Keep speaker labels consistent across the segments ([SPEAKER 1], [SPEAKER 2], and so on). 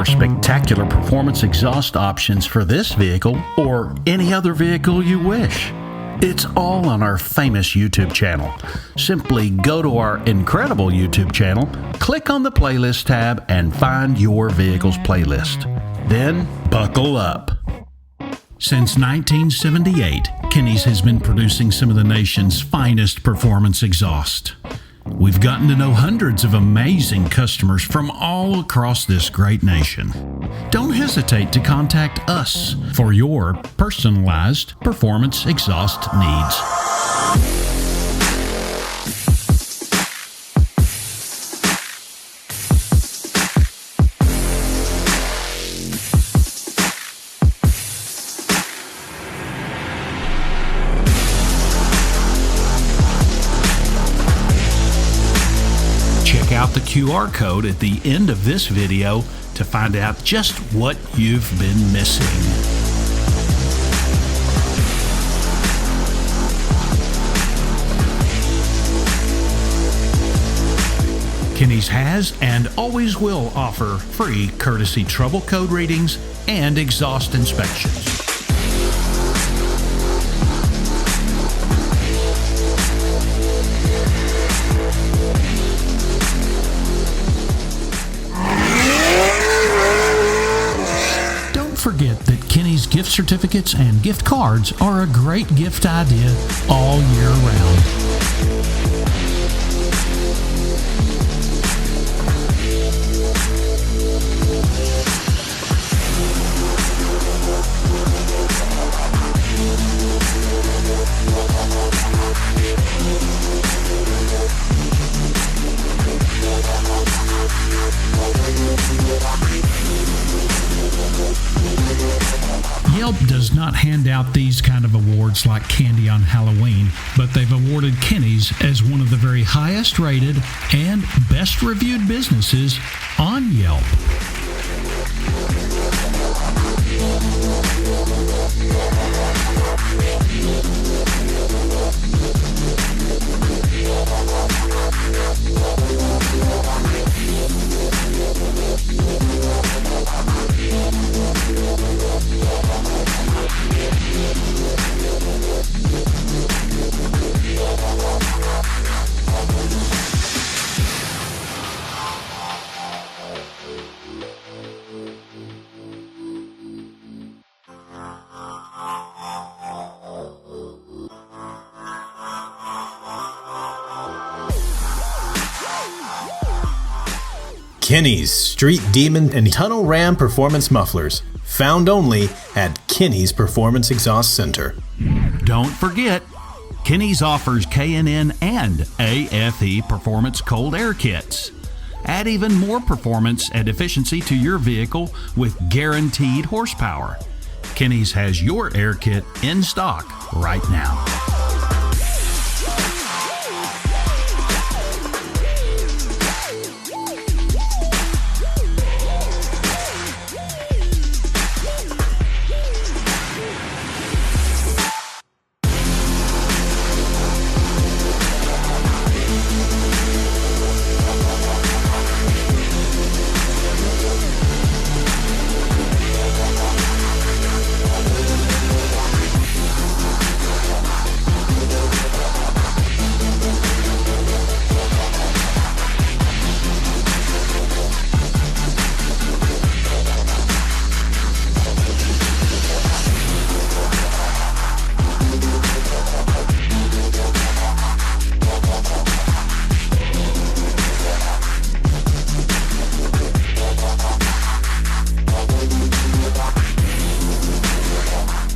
[SPEAKER 1] for spectacular performance exhaust options for this vehicle or any other vehicle you wish. It's all on our famous YouTube channel. Simply go to our incredible YouTube channel, click on the playlist tab, and find your vehicle's playlist. Then buckle up. Since 1978, Kinney's has been producing some of the nation's finest performance exhaust. We've gotten to know hundreds of amazing customers from all across this great nation. Don't hesitate to contact us for your personalized performance exhaust needs. Check out the QR code at the end of this video to find out just what you've been missing. Kinney's has and always will offer free courtesy trouble code readings and exhaust inspections. Forget that Kinney's gift certificates and gift cards are a great gift idea all year round. Yelp does not hand out these kind of awards like candy on Halloween, but they've awarded Kinney's as one of the very highest rated and best reviewed businesses on Yelp.
[SPEAKER 2] Kinney's Street Demon and Tunnel Ram Performance Mufflers, found only at Kinney's Performance Exhaust Center.
[SPEAKER 1] Don't forget, Kinney's offers K&N and AFE Performance Cold Air Kits. Add even more performance and efficiency to your vehicle with guaranteed horsepower. Kinney's has your air kit in stock right now.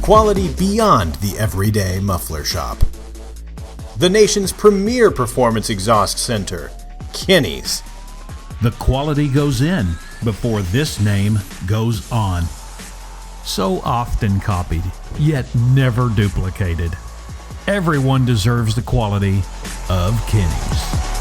[SPEAKER 2] Quality beyond the everyday muffler shop. The nation's premier performance exhaust center, Kinney's.
[SPEAKER 1] The quality goes in before this name goes on. So often copied, yet never duplicated. Everyone deserves the quality of Kinney's.